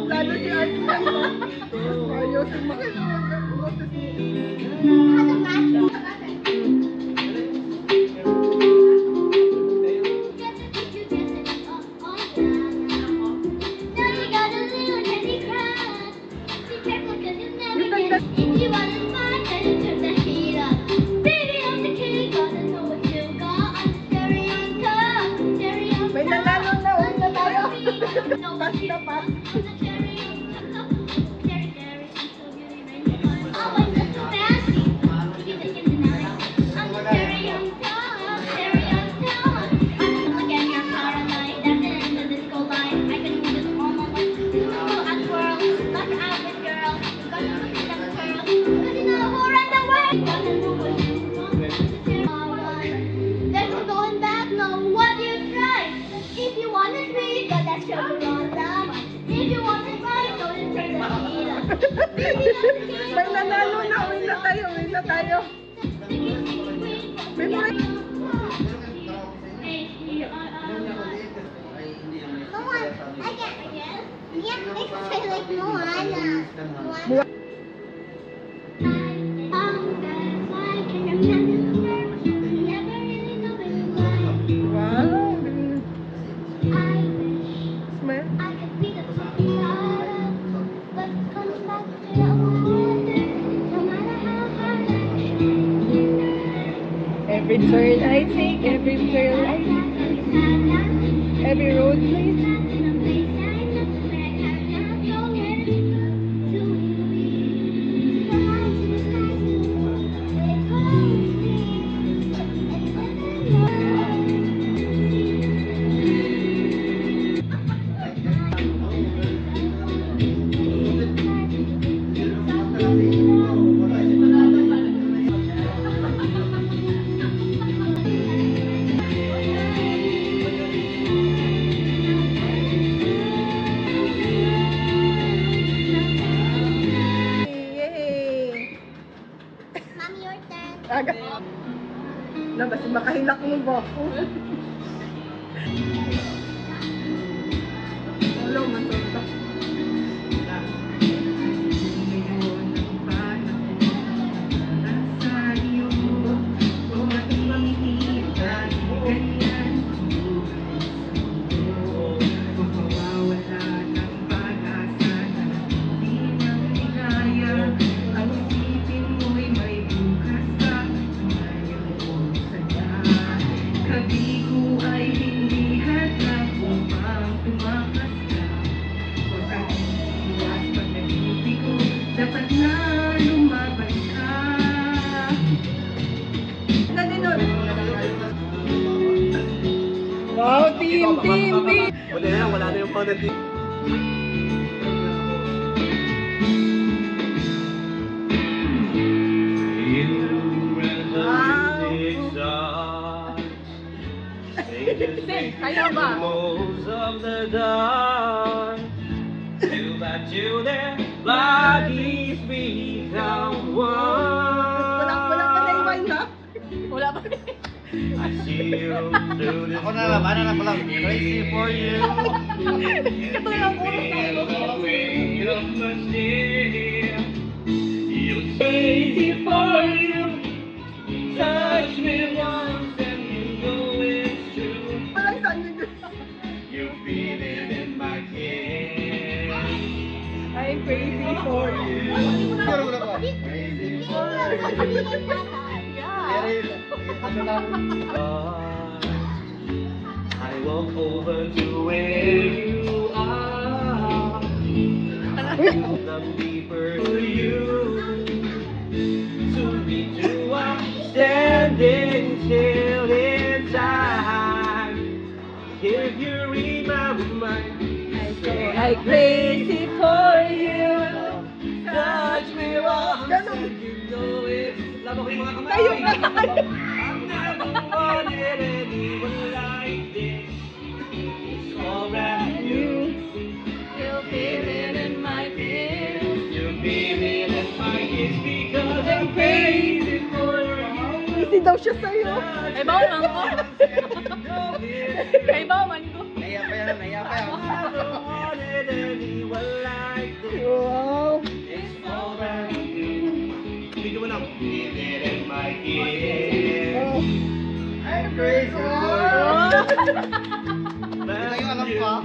Lalo si Ate. Ayaw sa mga may nanalo na, uwi na tayo. Pass na pass. May nanalo na, uwi na tayo, uwi na tayo. May mga... Every turn I take, every turn I take, every road place. Agad. Na, basta makahilak mo ba ako? Hello, masunta. Wow, team! Wala na, wala na yung pang team. Kaya ba? Most of the dark, till that you there, bodies become one. Wala pa na yung na? Wala pa. I see you through this. Ako na lang, ano na pala, crazy for you. Katulong ko. You're crazy for you. Touch me once and you know it's true. Parang saan yun? You feel it in my kiss. I'm crazy for you. Crazy for you. I walk over to where you are. I'm deeper for you. To be true, I'm standing still in time. If you read my mind, I say I'm crazy for you. touch me once and you know it. Lama ko yung mga kamay. Kayo ba? I've never wanted anyone like this. daw siya sa'yo. Ay, bawal man ko. Ay, bawal man ko. Naiya pa yan, naiya pa yan. Wow. Video mo na. Oh. I'm crazy for Oh. Ito yung alam ko.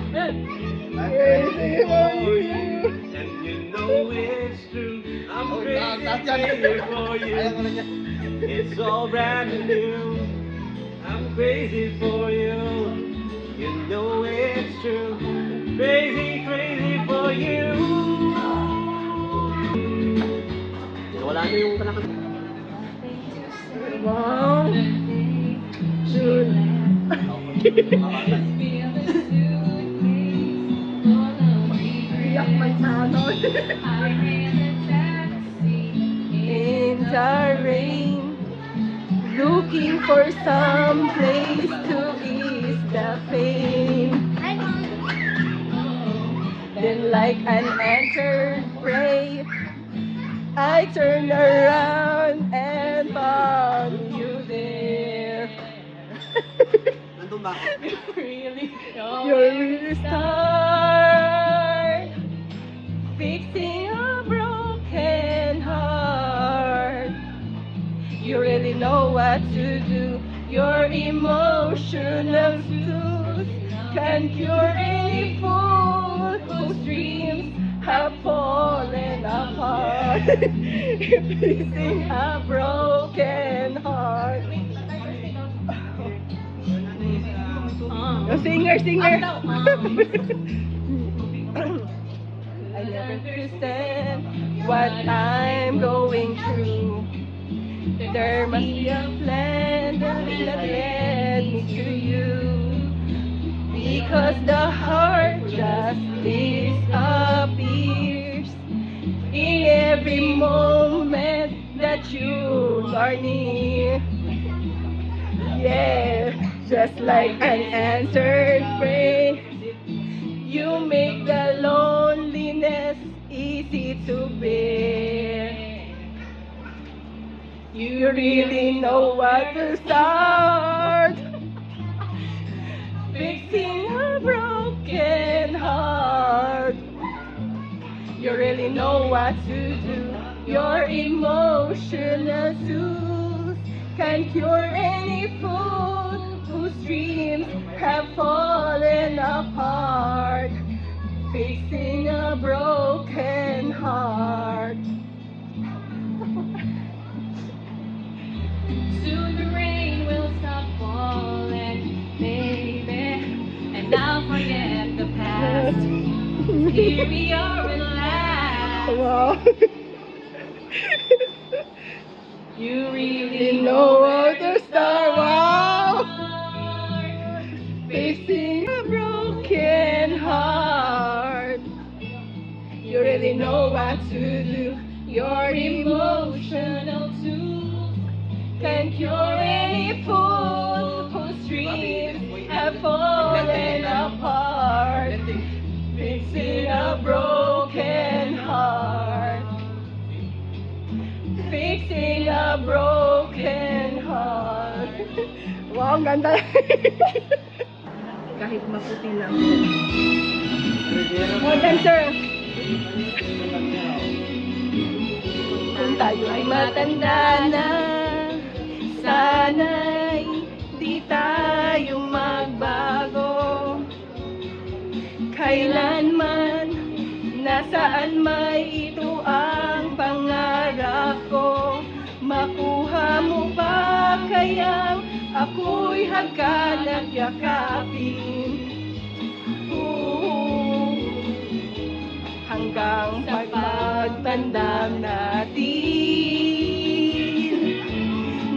I'm Crazy for you. And you know it's true. I'm Oh, crazy for you. Ayaw ko na niya. It's all brand new. I'm crazy for you. You know it's true. Crazy, crazy for you. Wala na yung kanaka. Wow. June. Iyak man sa ano. In the rain, looking for some place to ease the pain. Then like an answered prayer, I turned around and found you there. Nandun ba ako? Really? You're really start fixing a broken heart. You really know what to do. Your emotional tools can cure any fool whose dreams have fallen apart. Fixing a broken heart. Oh, singer. I never understand what I'm going through. There must be a plan that led me to you. Because the heart just disappears in every moment that you are near. Yeah, just like an answered prayer, you make the loneliness easy to bear. You really know what to start, fixing a broken heart. You really know what to do. Your emotional tools can cure any fool whose dreams have fallen apart. Fixing a broken heart. Soon the rain will stop falling, baby, and I'll forget the past. Here we are at last. Wow. You really know how to start. Wow. Fixing a broken heart. You really know what to do. Your emotional tools can cure any fool whose dreams have fallen apart. Fixing a broken heart. Fixing a broken heart. Wow, ang ganda. Kahit maputi lang. Oh, dancer. Kung tayo ay matanda na, sana'y di tayo magbago. Kailanman, nasaan may ito ang pangarap ko. Makuha mo ba kayang ako'y hagkan at yakapin? Hanggang pagtanda natin.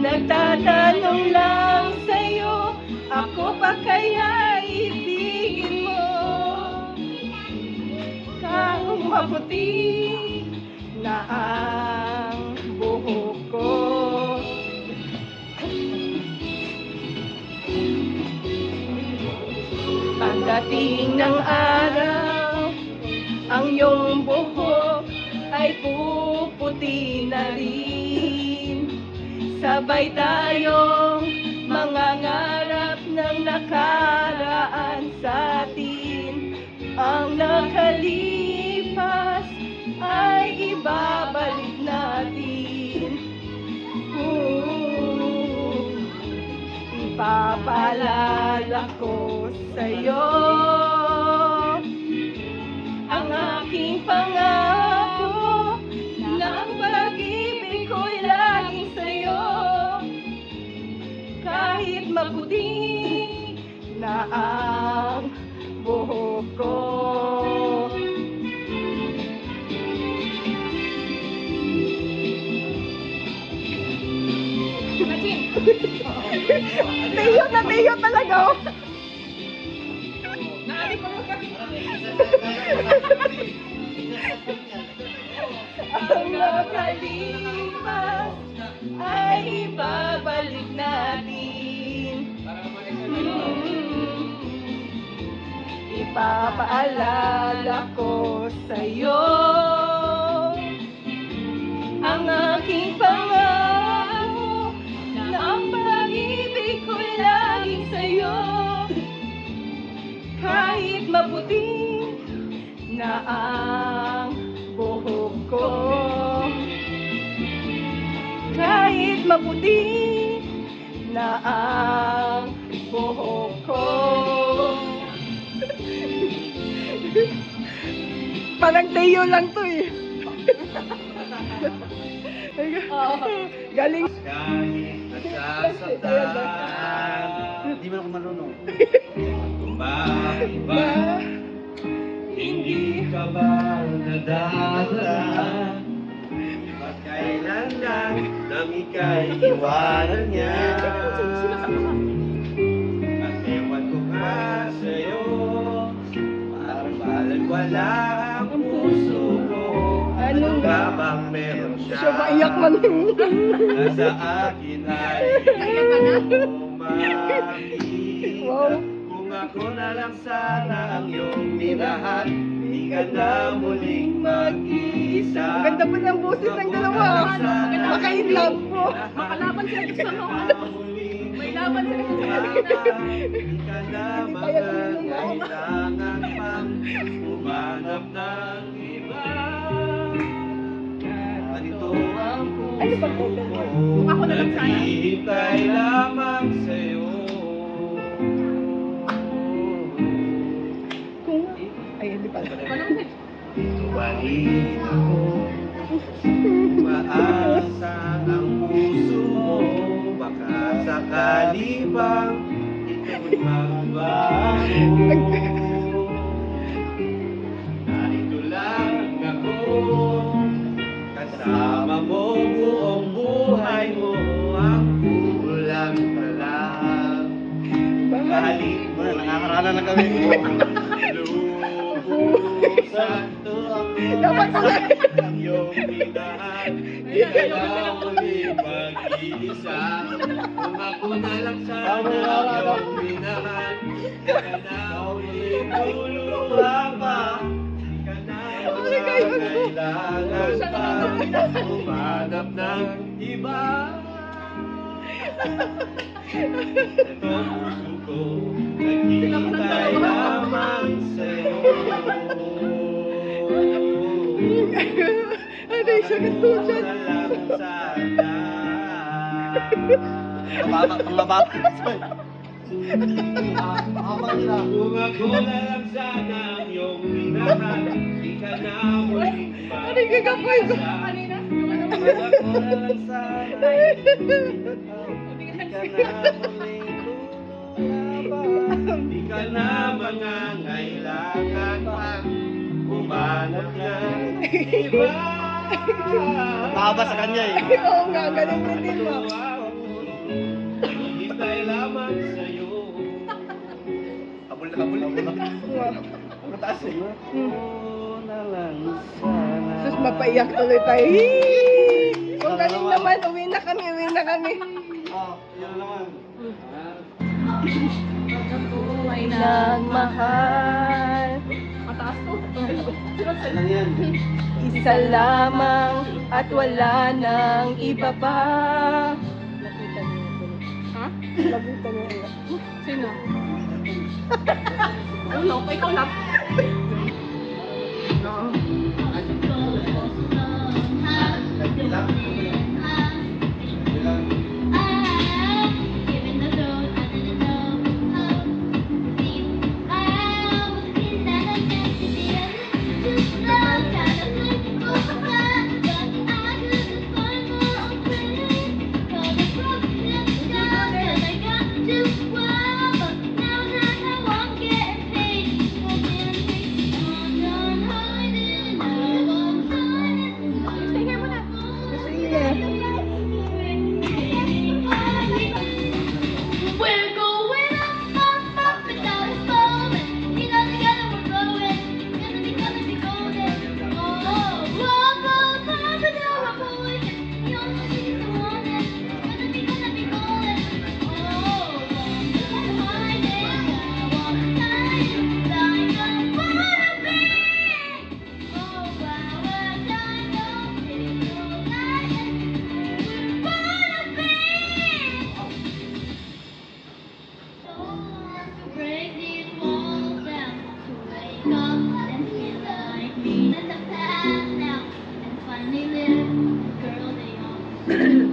Nagtatanong lang sa'yo, ako pa kaya ibigin mo? Kahit maputi na ang buhok ko. Pagdating ng araw, ang iyong buhok ay puputi na rin. Sa sabay tayong mangangarap ng nakaraan sa atin. Ang nakalipas ay ibabalik natin. Ipapaalala ko sa'yo ang aking pangako na ang pag-ibig ko'y laging sa'yo. Kahit maputi na ang buhok ko. Tiyo talaga oh. Ang nakalipas ay ibabalik natin. Ipapaalala ko sa'yo ang aking pangako na ang pag-ibig ko'y laging sa'yo. Kahit maputi na ang buhok ko, kahit maputi na ang buhok ko. Parang Teo lang to eh. Galing. Kahit nasasaktan, Hindi mo ako marunong. kung bakit ba hindi ka ba nadadala? Ba't kailan lang nang ika'y iwanan niya? At ewan ko nga sa'yo, parang balang wala ang puso ko. Ano nga bang meron siya? Siya maiyak man Na sa akin ay makita. Wow. Kung ako na lang sana ang iyong minahal, di ka na muling mag-isa. Ang ganda pa ng boses ng dalawa. Maka-in-love po. Makalaban sila sa ano. May laban sila sa Di ka na magkakailangan pang umanap ng iba. Ganito ang Ano ba po? Kung ako na lang sana. naghihintay lamang sa'yo. Kung... Ay, hindi pala. Tuwain ako, maasa ang puso mo, baka sakali bang ito'y magbago. Narito lang ako, kasama mo buong buhay mo, ang kulang ka lang. Kahit mo Nakakarana na kami. lubusan to ako. Dapat pala. Ang iyong minahal, di ka na muli mag-iisa. Kung ako na lang sana ang iyong minahal, di ka na muli luluha pa. Di ka na kailangan pa umanap ng iba. Ito puso ko, naghihintay lamang sa'yo. Ano yung sakit to dyan? Panglabata. Kung ako na lang sana ang iyong minahal, di ka na muling Ano yung gagapoy ko? Kanina? Kung ako na lang sana, di ka na muling luluha. Di ka na mangangailangan pa umanap ng iba. Nakaba sa kanya eh. Oo nga, galing din mo. Hintay lamang sa'yo. Habol na habol. Wow. Mataas eh. Na lang sana. Sus, mapaiyak tuloy tayo. Hii! Kung galing naman, uwi na kami, uwi na kami. Oh, yun naman. Buhay na. Nagmahal, Mataas to. Ano yan? isa lamang at wala nang iba pa. Labutan mo. Sino? Ulo, ikaw lang. Oo. Nagbilang. Bilang. We're going up and down the flowing. You know together we're growing. Gonna be golden. Oh, up and down we're going. You know things are wanting. Gonna be golden. Oh, behind it, one time, like a butterbean. Oh, wow, we're done, it's so nice. Break these walls down to wake up and feel like me in the past now and finally live the girl they are.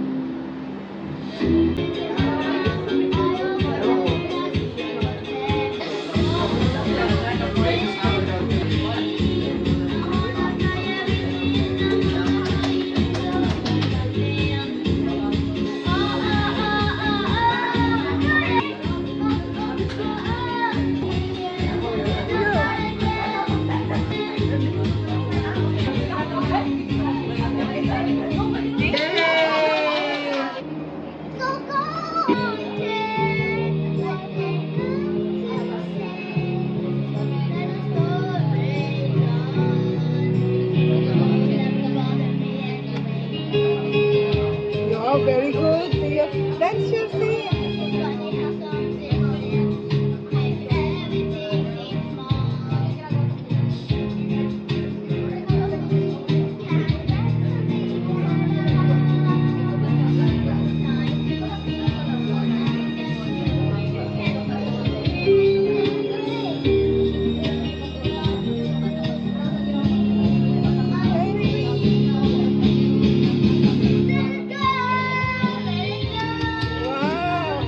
Oh, very good. That's your thing. Wow.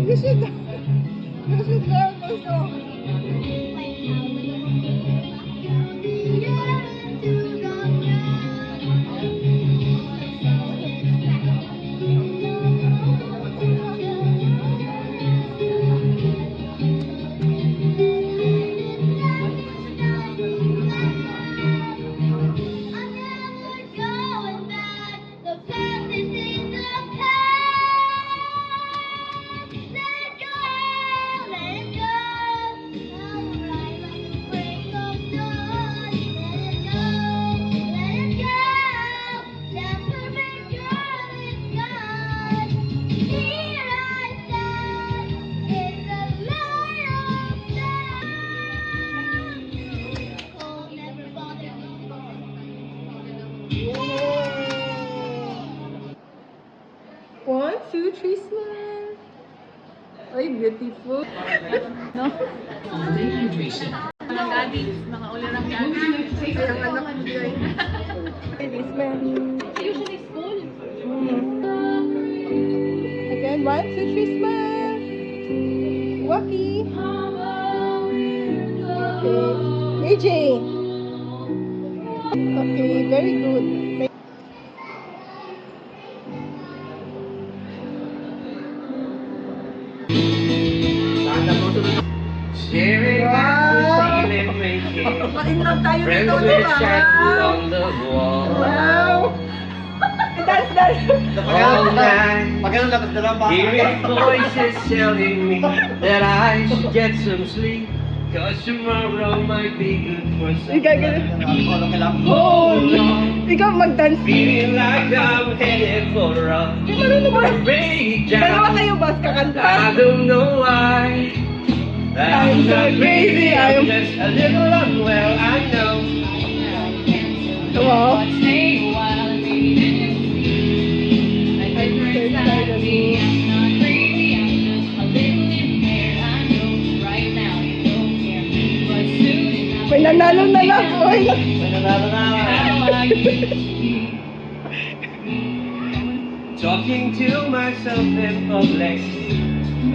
You should learn the song. One, two, three, smile. Ay, beautiful. No? Mga gadis, mga ularang gadis. Ay, ang anak ko dyan. Ay, smile. Usually school. Again, one, two, three, smile. Waki. Okay. AJ. Okay, very good. Sharing Wow. and making Mainlove tayo friends nito, with di ba? shadows on the wall. Wow. Dance. All night, Pag ganun lang, tapos dalawang baka. hearing voices telling me that I should get some sleep. 'Cause tomorrow might be good for Ikaw, some. hold on. Ikaw mag-dance. Feeling like I'm headed for a Marunong ba? breakdown. Dalawa kayo ba kakanta? I don't know why. I'm not crazy, I'm just a little unwell, I know. Wow. Stay a while, maybe then you'll see a different side of me. I'm not crazy, I'm just a little impaired. I know right now you don't care, but soon enough May nanalo na lang. Oy. how I used to be. Talking to myself in public,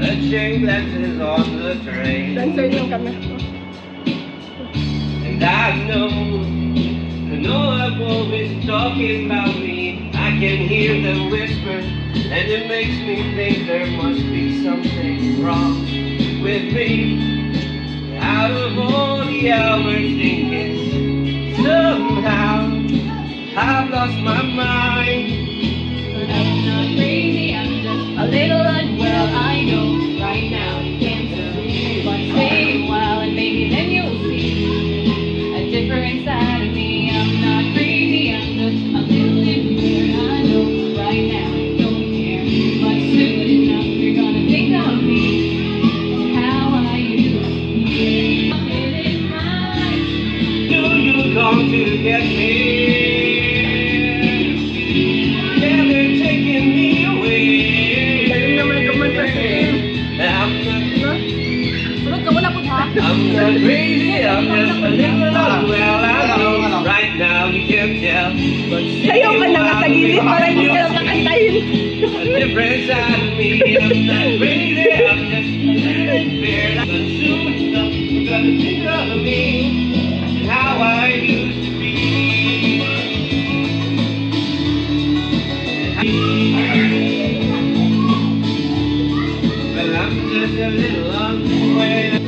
touching glances on the train. Dancer lang kami. And I know I'm always talking about me. I can hear them whisper, and it makes me think there must be something wrong with me. Out of all the hours thinking, somehow I've lost my mind. But I'm not crazy, I'm just a little unwell. I know right now you can't tell, but stay a while and maybe then you'll see a different side of me. I'm not crazy, I'm just a little impaired. I know right now you don't care, but soon enough you're gonna think of me how I used to be. Feeling high. Do you come to get me? Yeah, they're taking me away. Galing naman kumanta sa iyo. Sunod ka muna po ha. I'm not crazy, I'm just a little unwell. I know right now you can't tell, but Sayaw ka na nga sa gilid para hindi ka lang kakantahin. a different side of me. I'm not crazy, I'm just a little impaired. But soon enough, you're gonna think of me and how I used to be. Well, I'm just a little unaware.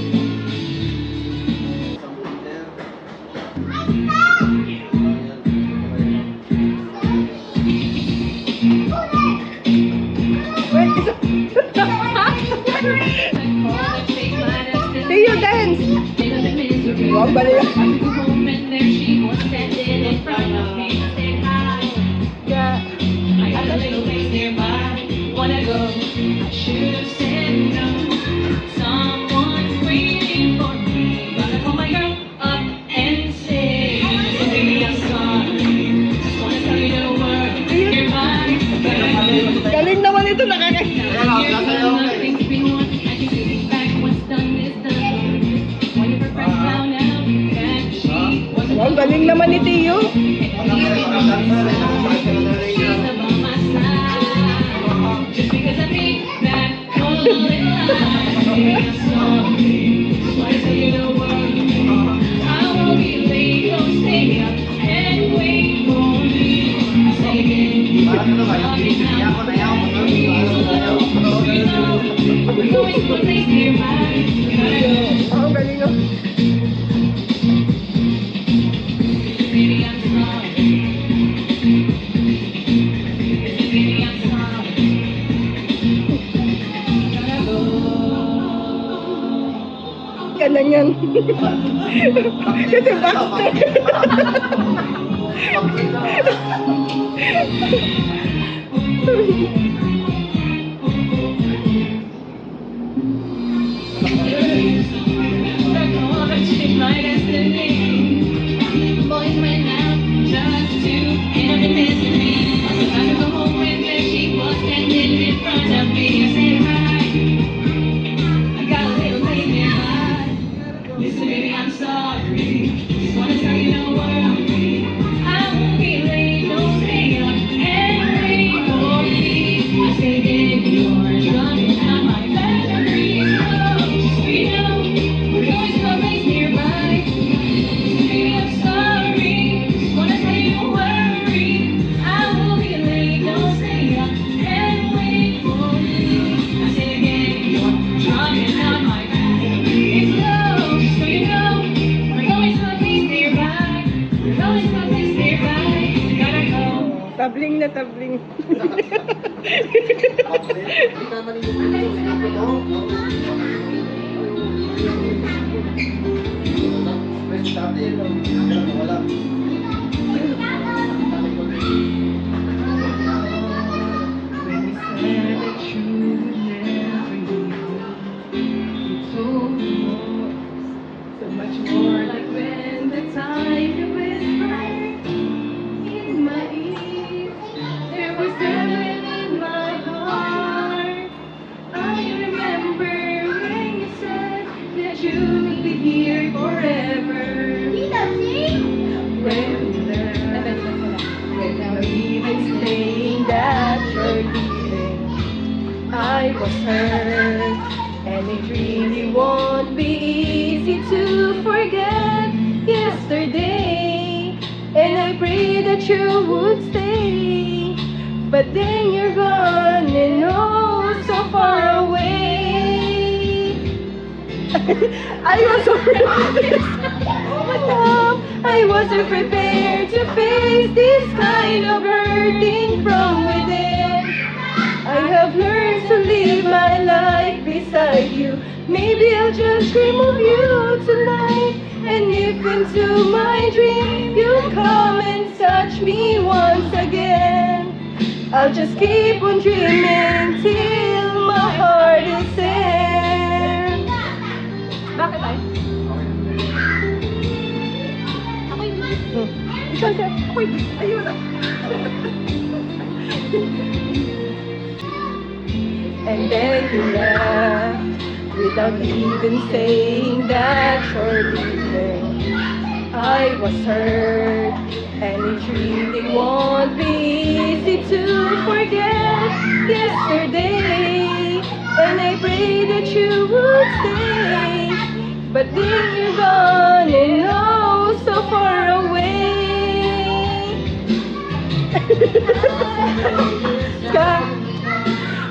Wait, isa. Tiyo, dance. Wow, bali lang. Yeah. Galing naman ito, Wow, galing naman ni Tiyo. Just because I think that all the little lies wanna tell you the world. I won't be late, don't stay up and wait for me. Say it, we're going to a place nearby. Wow, galing oh. Baby, I'm sorry. Baby, I'm sorry. Gotta go. Ka na yan. Kasi Baxter. They're gonna change my destiny. Boys went out just to end up in misery. I was about to go home when there she was standing in front of me. I said hi. I got a little late nearby. Listen, baby, I'm sorry. Just wanna tell you no worry. I won't be late. Don't stay up and wait for me. I said in yours, running out my battery. So just so you know, we're going to a place nearby. Baby, I'm sorry. Just wanna tell you don't worry. I will be late. Don't stay up and wait for me. I said again, you're running out my battery. It's low, just so you know, we're going to a place nearby. We're going to a place nearby. Gotta go. Tabling na tabling. Hindi ka naman yung Fresh dati, wala. When you said that you would never leave me, you told me more, so much more. Like when the time you whispered in my ear, there was heaven in my heart. I remember when you said that you would be here forever. Tita, sing! When you left, without even saying that you're leaving, I was hurt, and it really won't be easy to forget yesterday. And I pray that you would stay, but then you're gone and oh, so far away. I was so I wasn't prepared to face this kind of hurting from within. I have learned to live my life beside you. Maybe I'll just dream of you tonight. And if into my dream you come and touch me once again, I'll just keep on dreaming till my heart is in. Bakit ay? Ikaw ka. Ayun na. And then you left without even saying that you're leaving. I was hurt, and it really won't be easy to forget yesterday. And I pray that you would stay, but then you're gone and oh, so far away.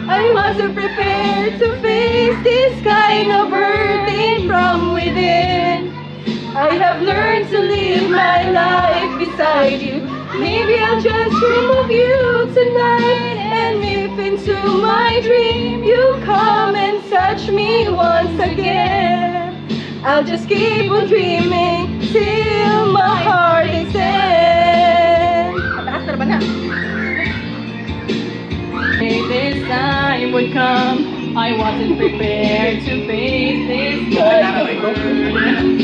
I wasn't prepared to face this kind of hurting from within. I have learned to live my life beside you. Maybe I'll just dream of you tonight. And if into my dream you come and touch me once again, I'll just keep on dreaming till my heart is in. This time would come, I wasn't prepared to face this kind of burden.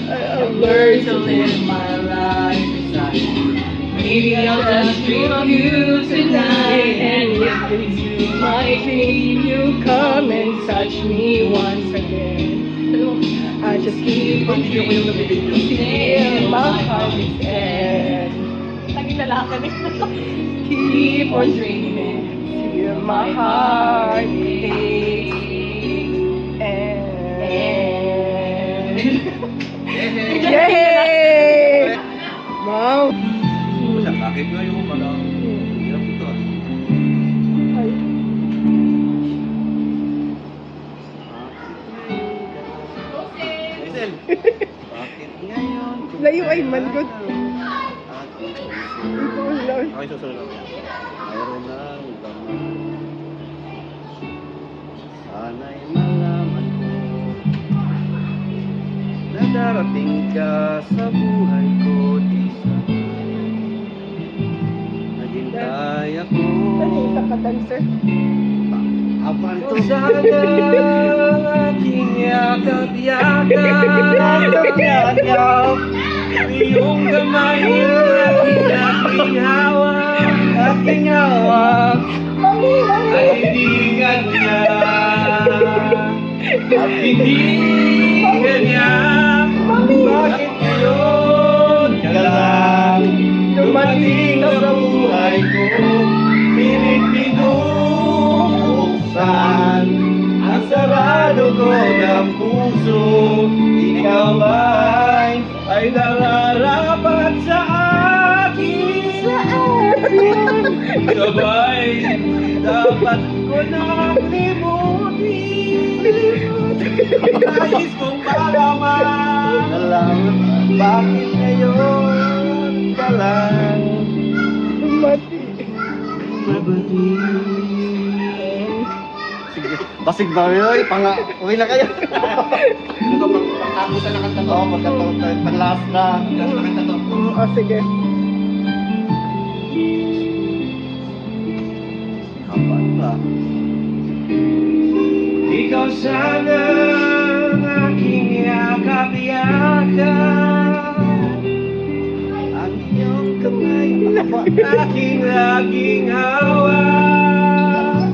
I've learned to live my life beside you. Maybe I'll just dream of you tonight. And if into my dream you come and touch me once again, I just keep on dreaming till my heart is in. Keep on dreaming till my heart aches and yay! Wow! Bakit nga yung pala? Hirap ito ah. Ay. Hazel, bakit ngayon? Layo ay manggod. Okay, susunod lang yan. Mayroon ng laman. Sana'y malaman ko na darating ka sa buhay ko, di sana naghintay ako. Ano yung isa ka dancer? Abanto sana aking yakap-yakap, iyong kamay aking hawak, kaibigan niya, at hindi kanya. Bakit ngayon ka lang dumating sa buhay ko? Pilit binubuksan ang sarado ko ng puso. Ikaw ba'y nararapat sa akin? Sabay dapat ko nang limutin. Nais kong malaman bakit ngayon ka lang Mati. mabati. Basig ba yun? Uwi na kayo. Ano ba, pagkabusan na kanta to? Oo, pag-last na. Last na kanta to. Sige. Kapan ba? Ikaw sana ang aking yakap-yakap, Ang iyong kamay. aking laging hawak.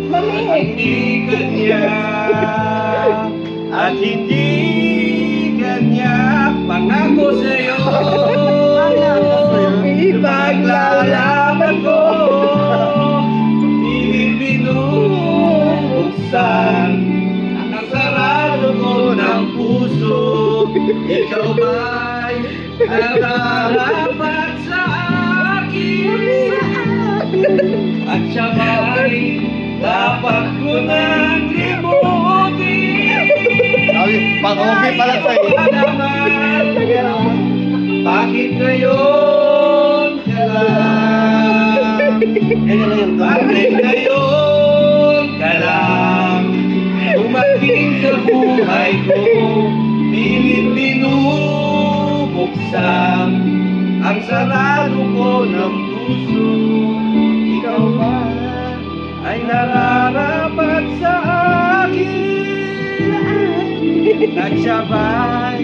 Mami! Hindi kanya at hindi kanya pangako sa'yo. Ipaglalaban ko, piling binubuksan ang sarado ko ng puso. Ikaw ba'y nararapat sa akin? At siya ba'y dapat ko nang limutin? Pang-uwi pala tayo. Bakit ngayon ka lang? Ganyan na yun. Bakit ngayon ka lang? Dumating sa buhay ko, pilit binubuksan ang sarado ko ng puso. Ikaw ba ay nararapat sa akin? At siya ba'y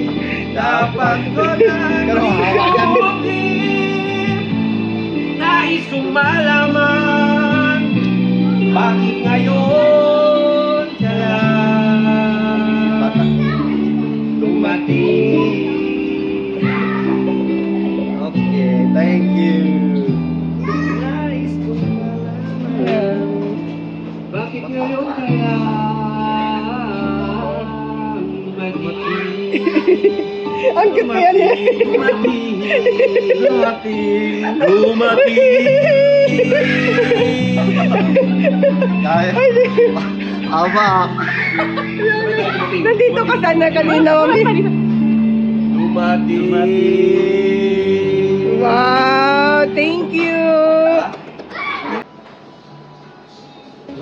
dapat ko nang limutin? Nais kong malaman, bakit ngayon ka lang dumating? Okay, thank you. Nais kong malaman, bakit ngayon ka lang dumating? Ang cute yan eh. Kaya. Aba. Nandito ka sana kanina, Mami. Wow, thank you.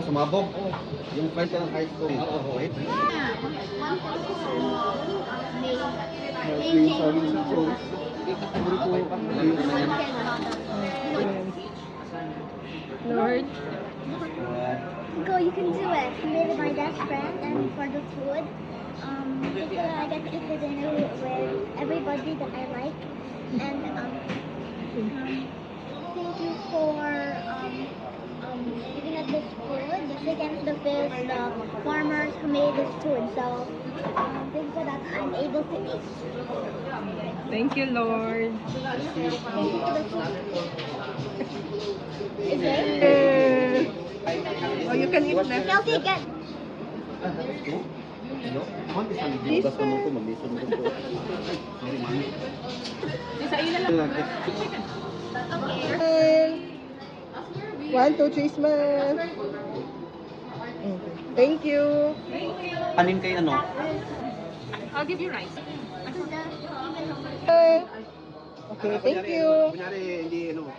Sumabog. Yung friend ng high school. Wait. Lord. Go, you can do it. I made it my best friend, and for the food, I get to eat the dinner with everybody that I like, and thank you for giving us this food. The chickens, the fish, the farmers who made this food. So thank you for that. I'm able to eat. Thank you, Lord. Thank you for the food. Is it? Oh, you can eat na. Kelsey, get. One, two, three, smile. Thank you. Anin kay ano? I'll give you rice. Okay, thank you. Kunyari, hindi ano.